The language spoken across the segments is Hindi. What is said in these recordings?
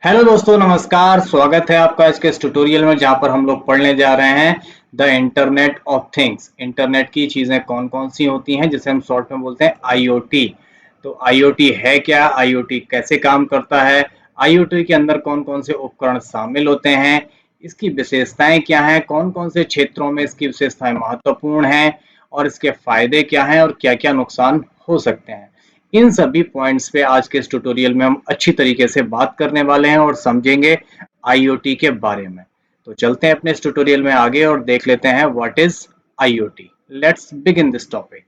हेलो दोस्तों, नमस्कार। स्वागत है आपका आज के इस ट्यूटोरियल में, जहां पर हम लोग पढ़ने जा रहे हैं the internet of things. Internet की चीज़ें कौन कौन सी होती हैं, जिसे हम शॉर्ट में बोलते हैं आईओटी। तो आईओटी है क्या, आईओटी कैसे काम करता है, आईओटी के अंदर कौन कौन से उपकरण शामिल होते हैं, इसकी विशेषताएं क्या हैं, कौन कौन से क्षेत्रों में इसकी विशेषताएं महत्वपूर्ण हैं, और इसके फायदे क्या हैं और क्या क्या नुकसान हो सकते हैं। इन सभी पॉइंट्स पे आज के इस ट्यूटोरियल में हम अच्छी तरीके से बात करने वाले हैं और समझेंगे आईओटी के बारे में। तो चलते हैं अपने इस ट्यूटोरियल में आगे और देख लेते हैं what is IoT. Let's begin this topic.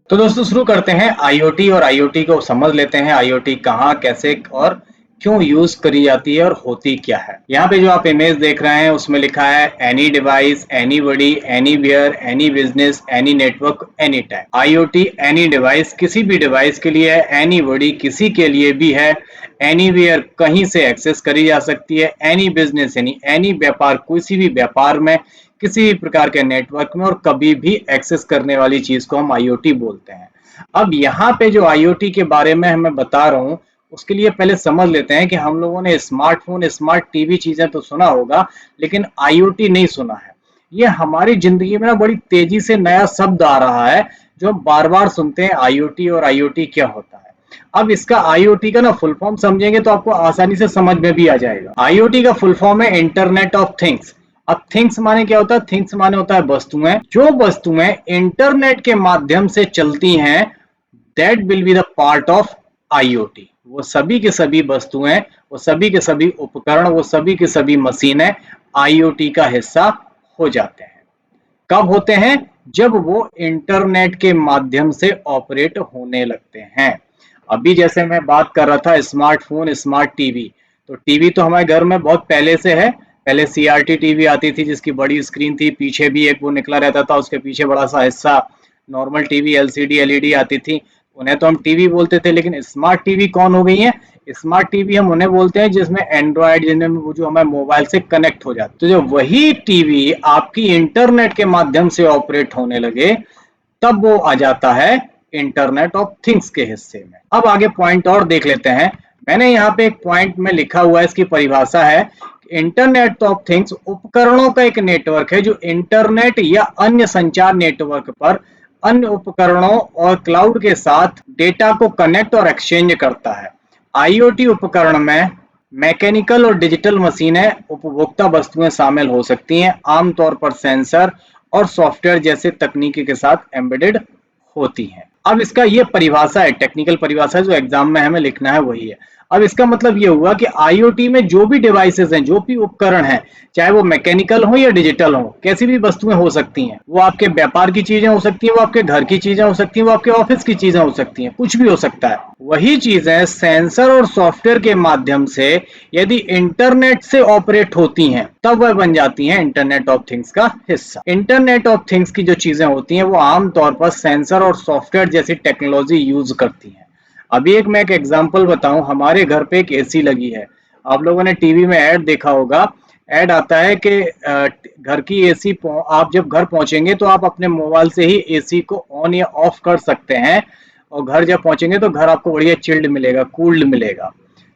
तो दोस्तों शुरू करते हैं आईओटी, और आईओटी को समझ लेते हैं आईओटी कहाँ, कैसे और क्यों यूज करी जाती है और होती क्या है। यहाँ पे जो आप इमेज देख रहे हैं उसमें लिखा है any device, any body, any where, any business, any network, any time. IoT any device किसी भी डिवाइस के लिए है, एनी बडी किसी के लिए भी है, एनी वेयर कहीं से एक्सेस करी जा सकती है, एनी बिजनेस यानी एनी व्यापार किसी भी व्यापार में, किसी भी प्रकार के नेटवर्क में, और कभी भी एक्सेस करने वाली चीज को हम आईओटी बोलते हैं। अब यहाँ पे जो आईओटी के बारे में मैं बता रहा हूँ उसके लिए पहले समझ लेते हैं कि हम लोगों ने स्मार्टफोन, स्मार्ट टीवी चीजें तो सुना होगा, लेकिन आईओटी नहीं सुना है। ये हमारी जिंदगी में ना बड़ी तेजी से नया शब्द आ रहा है, जो हम बार बार सुनते हैं आईओटी, और आईओटी क्या होता है। अब इसका आईओटी का ना फुल फॉर्म समझेंगे तो आपको आसानी से समझ में भी आ जाएगा। आईओटी का फुल फॉर्म है इंटरनेट ऑफ थिंग्स। अब थिंग्स माने क्या होता है? थिंग्स माने होता है वस्तुएं। जो वस्तुएं इंटरनेट के माध्यम से चलती हैं, that will be the part of IoT. वो सभी के सभी वस्तुएं, वो सभी के सभी उपकरण, वो सभी के सभी मशीनें आईओटी का हिस्सा हो जाते हैं। कब होते हैं? जब वो इंटरनेट के माध्यम से ऑपरेट होने लगते हैं। अभी जैसे मैं बात कर रहा था स्मार्टफोन, स्मार्ट टीवी, तो टीवी तो हमारे घर में बहुत पहले से है। पहले सीआरटी टीवी आती थी जिसकी बड़ी स्क्रीन थी, पीछे भी एक वो निकला रहता था, उसके पीछे बड़ा सा हिस्सा। नॉर्मल टीवी एलसीडी एलईडी आती थी, उन्हें तो हम टीवी बोलते थे। लेकिन स्मार्ट टीवी कौन हो गई है? स्मार्ट टीवी हम उन्हें बोलते हैं जिसमें एंड्रॉयड, जिनमें जो हमारे मोबाइल से कनेक्ट हो जाता है। तो जो वही टीवी आपकी इंटरनेट के माध्यम से ऑपरेट होने लगे, तब वो आ जाता है इंटरनेट ऑफ थिंग्स के हिस्से में। अब आगे पॉइंट और देख लेते हैं। मैंने यहाँ पे एक पॉइंट में लिखा हुआ है, इसकी परिभाषा है इंटरनेट ऑफ थिंग्स उपकरणों का एक नेटवर्क है जो इंटरनेट या अन्य संचार नेटवर्क पर अन्य उपकरणों और क्लाउड के साथ डेटा को कनेक्ट और एक्सचेंज करता है। आईओटी उपकरण में मैकेनिकल और डिजिटल मशीनें, उपभोक्ता वस्तुएं शामिल हो सकती हैं, आमतौर पर सेंसर और सॉफ्टवेयर जैसे तकनीकी के साथ एम्बेडेड होती हैं। अब इसका ये परिभाषा है, टेक्निकल परिभाषा जो एग्जाम में हमें लिखना है वही है। अब इसका मतलब ये हुआ कि आईओटी में जो भी डिवाइसेस हैं, जो भी उपकरण हैं, चाहे वो मैकेनिकल हो या डिजिटल हो, कैसी भी वस्तुएं हो सकती हैं। वो आपके व्यापार की चीजें हो सकती हैं, वो आपके घर की चीजें हो सकती हैं, वो आपके ऑफिस की चीजें हो सकती हैं, कुछ भी हो सकता है। वही चीजें सेंसर और सॉफ्टवेयर के माध्यम से यदि इंटरनेट से ऑपरेट होती हैं, तब वह बन जाती हैं इंटरनेट ऑफ थिंग्स का हिस्सा। इंटरनेट ऑफ थिंग्स की जो चीजें होती हैं वो आमतौर पर सेंसर और सॉफ्टवेयर जैसी टेक्नोलॉजी यूज करती हैं। अभी मैं एक एग्जांपल बताऊं, हमारे घर पे एक एसी लगी है। आप लोगों ने टीवी में ऐड देखा होगा, ऐड आता है कि घर की एसी, आप जब घर पहुंचेंगे तो आप अपने मोबाइल से ही एसी को ऑन या ऑफ कर सकते हैं, और घर जब पहुंचेंगे तो घर आपको बढ़िया चिल्ड मिलेगा, कूल्ड मिलेगा।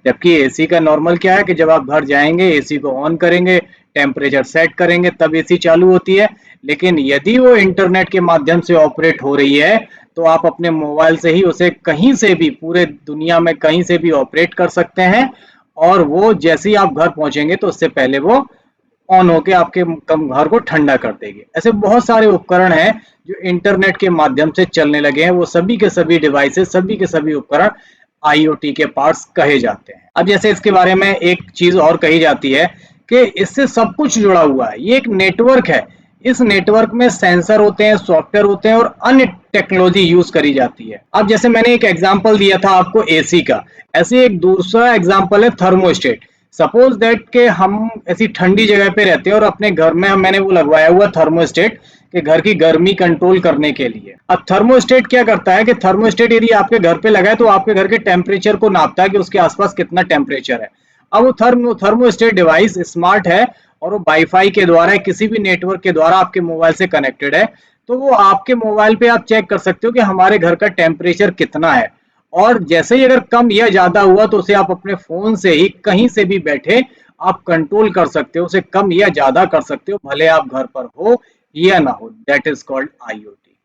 जबकि एसी का नॉर्मल क्या है कि जब आप घर जाएंगे, एसी को ऑन करेंगे, टेम्परेचर सेट करेंगे, तब एसी चालू होती है। लेकिन यदि वो इंटरनेट के माध्यम से ऑपरेट हो रही है, तो आप अपने मोबाइल से ही उसे कहीं से भी, पूरे दुनिया में कहीं से भी ऑपरेट कर सकते हैं, और वो जैसे ही आप घर पहुंचेंगे तो उससे पहले वो ऑन होके आपके घर को ठंडा कर देगी। ऐसे बहुत सारे उपकरण हैं जो इंटरनेट के माध्यम से चलने लगे हैं। वो सभी के सभी डिवाइसेस, सभी के सभी उपकरण आईओटी के पार्ट्स कहे जाते हैं। अब जैसे इसके बारे में एक चीज और कही जाती है कि इससे सब कुछ जुड़ा हुआ है, ये एक नेटवर्क है। इस नेटवर्क में सेंसर होते हैं, सॉफ्टवेयर होते हैं, और अन्य टेक्नोलॉजी यूज करी जाती है। अब जैसे मैंने एक एग्जांपल दिया था आपको एसी का, ऐसे एक दूसरा एग्जांपल है थर्मोस्टेट। सपोज दैट के हम ऐसी ठंडी जगह पे रहते हैं और अपने घर में मैंने वो लगवाया हुआ थर्मोस्टेट कि घर की गर्मी कंट्रोल करने के लिए। अब थर्मोस्टेट क्या करता है कि थर्मोस्टेट यदि आपके घर पे लगा है तो आपके घर के टेम्परेचर को नापता है कि उसके आसपास कितना टेम्परेचर है। अब वो थर्मोस्टेट डिवाइस स्मार्ट है और वो वाईफाई के द्वारा, किसी भी नेटवर्क के द्वारा आपके मोबाइल से कनेक्टेड है। तो वो आपके मोबाइल पे आप चेक कर सकते हो कि हमारे घर का टेम्परेचर कितना है, और जैसे ही अगर कम या ज्यादा हुआ तो उसे आप अपने फोन से ही कहीं से भी बैठे आप कंट्रोल कर सकते हो, उसे कम या ज्यादा कर सकते हो, भले आप घर पर हो या ना हो। That is called IoT.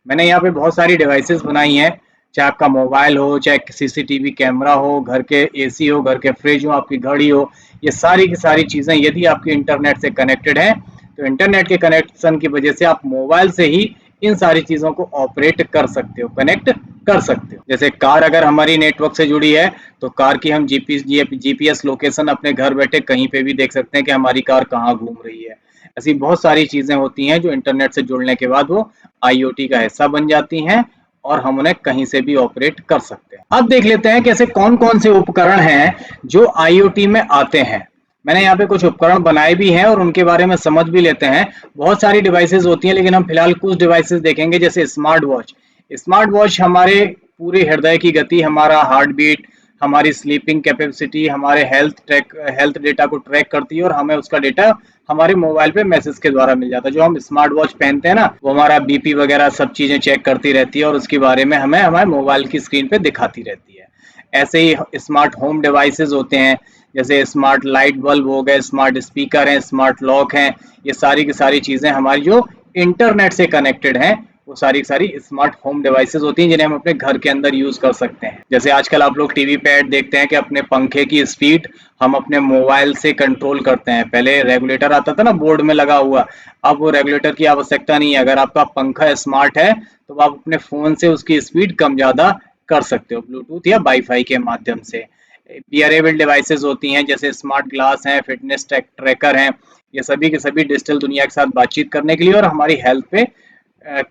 मैंने यहाँ पे बहुत सारी डिवाइसेस बनाई हैं, चाहे आपका मोबाइल हो, चाहे सीसीटीवी कैमरा हो, घर के एसी हो, घर के फ्रिज हो, आपकी घड़ी हो, ये सारी की सारी चीजें यदि आपकी इंटरनेट से कनेक्टेड है तो इंटरनेट के कनेक्शन की वजह से आप मोबाइल से ही इन सारी चीजों को ऑपरेट कर सकते हो, कनेक्ट कर सकते हो। जैसे कार अगर हमारी नेटवर्क से जुड़ी है तो कार की हम जीपीएस लोकेशन अपने घर बैठे कहीं पे भी देख सकते हैं कि हमारी कार कहाँ घूम रही है। ऐसी बहुत सारी चीजें होती हैं जो इंटरनेट से जुड़ने के बाद वो आईओटी का हिस्सा बन जाती हैं और हम उन्हें कहीं से भी ऑपरेट कर सकते हैं। अब देख लेते हैं कि ऐसे कौन कौन से उपकरण हैं जो आईओटी में आते हैं। मैंने यहाँ पे कुछ उपकरण बनाए भी हैं और उनके बारे में समझ भी लेते हैं। बहुत सारी डिवाइसेस होती हैं लेकिन हम फिलहाल कुछ डिवाइसेस देखेंगे, जैसे स्मार्ट वॉच। स्मार्ट वॉच हमारे पूरे हृदय की गति, हमारा हार्ट बीट, हमारी स्लीपिंग कैपेसिटी, हमारे हेल्थ डेटा को ट्रैक करती है और हमें उसका डेटा हमारे मोबाइल पे मैसेज के द्वारा मिल जाता है। जो हम स्मार्ट वॉच पहनते हैं ना, वो हमारा बीपी वगैरह सब चीजें चेक करती रहती है और उसके बारे में हमें हमारे मोबाइल की स्क्रीन पे दिखाती रहती है। ऐसे ही स्मार्ट होम डिवाइसेस होते हैं, जैसे स्मार्ट लाइट बल्ब हो गए, स्मार्ट स्पीकर हैं, स्मार्ट लॉक हैं। ये सारी की सारी चीजें हमारी जो इंटरनेट से कनेक्टेड हैं, वो सारी की सारी स्मार्ट होम डिवाइसेस होती हैं जिन्हें हम अपने घर के अंदर यूज कर सकते हैं। जैसे आजकल आप लोग टीवी पे ऐड देखते हैं कि अपने पंखे की स्पीड हम अपने मोबाइल से कंट्रोल करते हैं। पहले रेगुलेटर आता था ना बोर्ड में लगा हुआ, अब वो रेगुलेटर की आवश्यकता नहीं है। अगर आपका पंखा स्मार्ट है तो आप अपने फोन से उसकी स्पीड कम ज्यादा कर सकते हो, ब्लूटूथ या वाईफाई के माध्यम से। वियरेबल डिवाइसेस होती हैं, जैसे स्मार्ट ग्लास हैं, फिटनेस ट्रैकर हैं। ये सभी के सभी डिजिटल दुनिया के साथ बातचीत करने के लिए और हमारी हेल्थ पे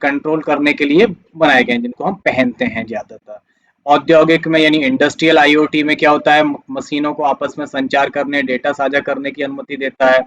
कंट्रोल करने के लिए बनाए गए हैं, जिनको हम पहनते हैं ज्यादातर। औद्योगिक में यानी इंडस्ट्रियल आईओटी में क्या होता है, मशीनों को आपस में संचार करने, डेटा साझा करने की अनुमति देता है।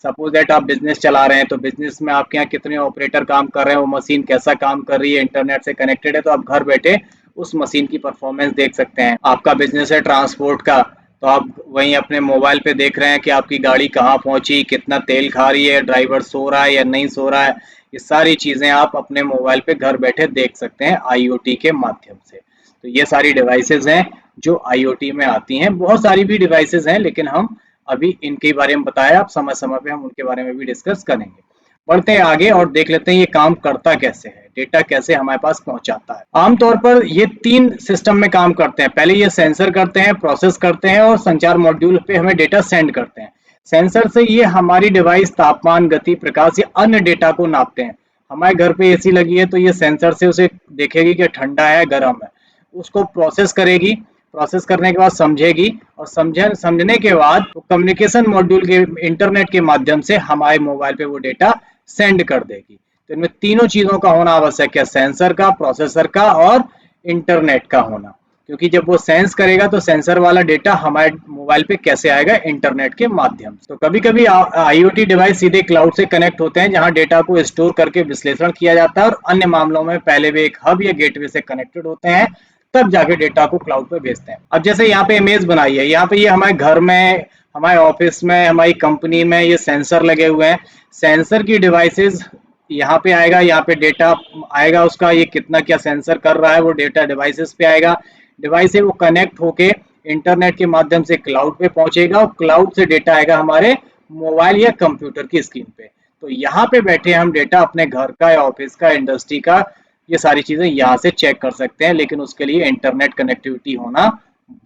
सपोज दैट आप बिजनेस चला रहे हैं तो बिजनेस में आपके यहाँ कितने ऑपरेटर काम कर रहे हैं, वो मशीन कैसा काम कर रही है, इंटरनेट से कनेक्टेड है तो आप घर बैठे उस मशीन की परफॉर्मेंस देख सकते हैं। आपका बिजनेस है ट्रांसपोर्ट का, तो आप वहीं अपने मोबाइल पे देख रहे हैं कि आपकी गाड़ी कहाँ पहुंची, कितना तेल खा रही है, ड्राइवर सो रहा है या नहीं सो रहा है। ये सारी चीजें आप अपने मोबाइल पे घर बैठे देख सकते हैं आईओटी के माध्यम से। तो ये सारी डिवाइसेस हैं जो आईओटी में आती हैं। बहुत सारी भी डिवाइसेस हैं लेकिन हम अभी इनके बारे में बताया, आप समय समय पे हम उनके बारे में भी डिस्कस करेंगे। बढ़ते हैं आगे और देख लेते हैं ये काम करता कैसे है, डेटा कैसे हमारे पास पहुंचाता है। आमतौर पर ये 3 सिस्टम में काम करते हैं। पहले ये सेंसर करते हैं, प्रोसेस करते हैं और संचार मॉड्यूल पे हमें डेटा सेंड करते हैं। सेंसर से ये हमारी डिवाइस तापमान, गति, प्रकाश या अन्य डेटा को नापते हैं। हमारे घर पे एसी लगी है तो ये सेंसर से उसे देखेगी कि ठंडा है, गर्म है, उसको प्रोसेस करेगी, प्रोसेस करने के बाद समझेगी और समझने के बाद तो कम्युनिकेशन मॉड्यूल के इंटरनेट के माध्यम से हमारे मोबाइल पे वो डेटा सेंड कर देगी। तो इनमें तीनों चीजों का होना आवश्यक है, सेंसर का, प्रोसेसर का और इंटरनेट का होना। क्योंकि जब वो सेंस करेगा तो सेंसर वाला डेटा हमारे मोबाइल पे कैसे आएगा, इंटरनेट के माध्यम से। तो कभी कभी आईओटी डिवाइस सीधे क्लाउड से कनेक्ट होते हैं जहां डेटा को स्टोर करके विश्लेषण किया जाता है, और अन्य मामलों में पहले वे एक हब या गेटवे से कनेक्टेड होते हैं, तब जाके डेटा को क्लाउड पे भेजते हैं। अब जैसे यहाँ पे इमेज बनाई है, यहाँ पे ये हमारे घर में, हमारे ऑफिस में, हमारी कंपनी में ये सेंसर लगे हुए हैं। सेंसर की डिवाइसेस यहाँ पे आएगा, यहाँ पे डेटा आएगा उसका, ये कितना क्या सेंसर कर रहा है वो डेटा डिवाइसेस पे आएगा। डिवाइस से वो कनेक्ट होके इंटरनेट के माध्यम से क्लाउड पे पहुंचेगा और क्लाउड से डेटा आएगा हमारे मोबाइल या कंप्यूटर की स्क्रीन पे। तो यहाँ पे बैठे हम डेटा अपने घर का या ऑफिस का, इंडस्ट्री का, ये सारी चीजें यहाँ से चेक कर सकते हैं, लेकिन उसके लिए इंटरनेट कनेक्टिविटी होना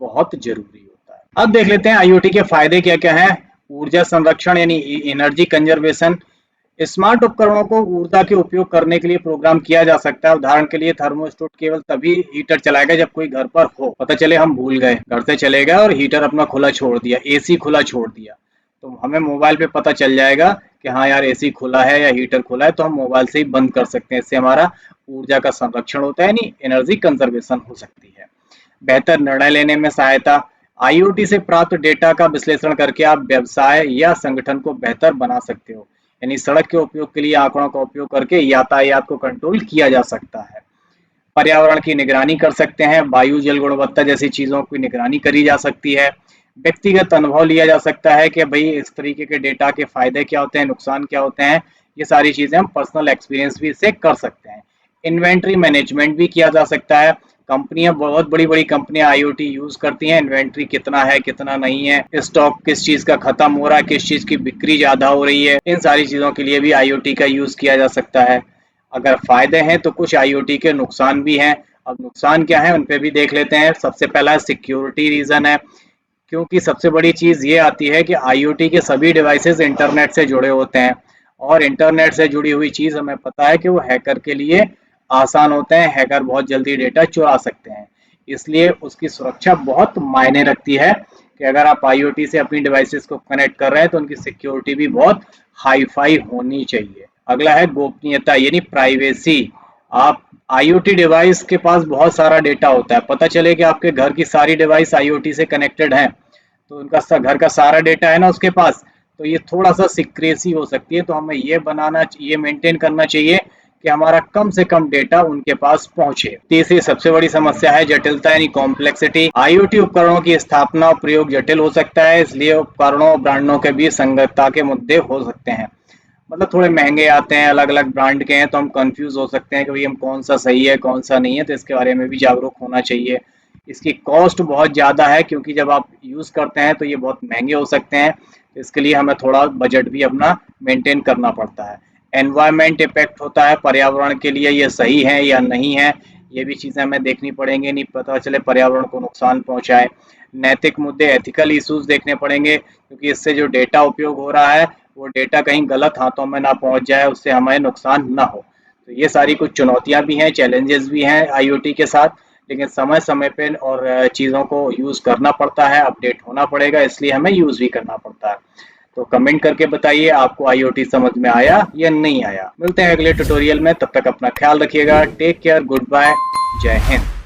बहुत जरूरी होता है। अब देख लेते हैं आईओटी के फायदे क्या क्या हैं। ऊर्जा संरक्षण यानी एनर्जी कंजर्वेशन। स्मार्ट उपकरणों को ऊर्जा के उपयोग करने के लिए प्रोग्राम किया जा सकता है। उदाहरण के लिए थर्मोस्टेट केवल तभी हीटर चलाएगा जब कोई घर पर हो। पता चले हम भूल गए, घर से चले गए और हीटर अपना खुला छोड़ दिया, एसी खुला छोड़ दिया, तो हमें मोबाइल पे पता चल जाएगा कि हाँ यार एसी खुला है या हीटर खुला है, तो हम मोबाइल से ही बंद कर सकते हैं। इससे हमारा ऊर्जा का संरक्षण होता है, यानी एनर्जी कंजर्वेशन हो सकती है। बेहतर निर्णय लेने में सहायता। आईओटी से प्राप्त डेटा का विश्लेषण करके आप व्यवसाय या संगठन को बेहतर बना सकते हो। यानी सड़क के उपयोग के लिए आंकड़ों का उपयोग करके यातायात को कंट्रोल किया जा सकता है। पर्यावरण की निगरानी कर सकते हैं, वायु, जल गुणवत्ता जैसी चीजों की निगरानी करी जा सकती है। व्यक्तिगत अनुभव लिया जा सकता है कि भाई इस तरीके के डेटा के फायदे क्या होते हैं, नुकसान क्या होते हैं, ये सारी चीजें हम पर्सनल एक्सपीरियंस भी इससे कर सकते हैं। इन्वेंट्री मैनेजमेंट भी किया जा सकता है। कंपनियां, बहुत बड़ी बड़ी कंपनियां आईओटी यूज करती हैं। इन्वेंट्री कितना है, कितना नहीं है, स्टॉक किस चीज का खत्म हो रहा है, किस चीज की बिक्री ज्यादा हो रही है, इन सारी चीजों के लिए भी आईओटी का यूज किया जा सकता है। अगर फायदे हैं तो कुछ आईओटी के नुकसान भी हैं। अब नुकसान क्या है उन पे भी देख लेते हैं। सबसे पहला सिक्योरिटी रीजन है, क्योंकि सबसे बड़ी चीज ये आती है कि आईओटी के सभी डिवाइसेस इंटरनेट से जुड़े होते हैं, और इंटरनेट से जुड़ी हुई चीज हमें पता है कि वो हैकर के लिए आसान होते हैं। हैकर बहुत जल्दी डेटा चुरा सकते हैं, इसलिए उसकी सुरक्षा बहुत मायने रखती है कि अगर आप आईओटी से अपनी डिवाइसेस को कनेक्ट कर रहे हैं तो उनकी सिक्योरिटी भी बहुत हाई फाई होनी चाहिए। अगला है गोपनीयता यानी प्राइवेसी। आप आईओटी डिवाइस के पास बहुत सारा डेटा होता है, पता चले कि आपके घर की सारी डिवाइस आईओटी से कनेक्टेड है, तो उनका घर का सारा डेटा है ना उसके पास, तो ये थोड़ा सा सिक्रेसी हो सकती है। तो हमें ये मेंटेन करना चाहिए कि हमारा कम से कम डेटा उनके पास पहुंचे। तीसरी सबसे बड़ी समस्या है जटिलता यानी कॉम्प्लेक्सिटी। आईओटी उपकरणों की स्थापना और प्रयोग जटिल हो सकता है, इसलिए उपकरणों और ब्रांडों के बीच संगतता के मुद्दे हो सकते हैं। मतलब थोड़े महंगे आते हैं, अलग अलग ब्रांड के हैं, तो हम कंफ्यूज हो सकते हैं कि भाई हम कौन सा सही है कौन सा नहीं है, तो इसके बारे में भी जागरूक होना चाहिए। इसकी कॉस्ट बहुत ज़्यादा है, क्योंकि जब आप यूज़ करते हैं तो ये बहुत महंगे हो सकते हैं, तो इसके लिए हमें थोड़ा बजट भी अपना मेंटेन करना पड़ता है। एनवायरमेंट इफेक्ट होता है, पर्यावरण के लिए ये सही है या नहीं है, ये भी चीज़ें हमें देखनी पड़ेंगी, नहीं पता चले पर्यावरण को नुकसान पहुंचाए। नैतिक मुद्दे, एथिकल इश्यूज देखने पड़ेंगे, क्योंकि इससे जो डेटा उपयोग हो रहा है वो डेटा कहीं गलत हाथों में ना पहुंच जाए, उससे हमें नुकसान ना हो। तो ये सारी कुछ चुनौतियां भी हैं, चैलेंजेस भी हैं आईओटी के साथ, लेकिन समय समय पे और चीज़ों को यूज़ करना पड़ता है, अपडेट होना पड़ेगा, इसलिए हमें यूज़ भी करना पड़ता है। तो कमेंट करके बताइए आपको आईओटी समझ में आया या नहीं आया। मिलते हैं अगले ट्यूटोरियल में, तब तक अपना ख्याल रखिएगा। टेक केयर, गुड बाय, जय हिंद।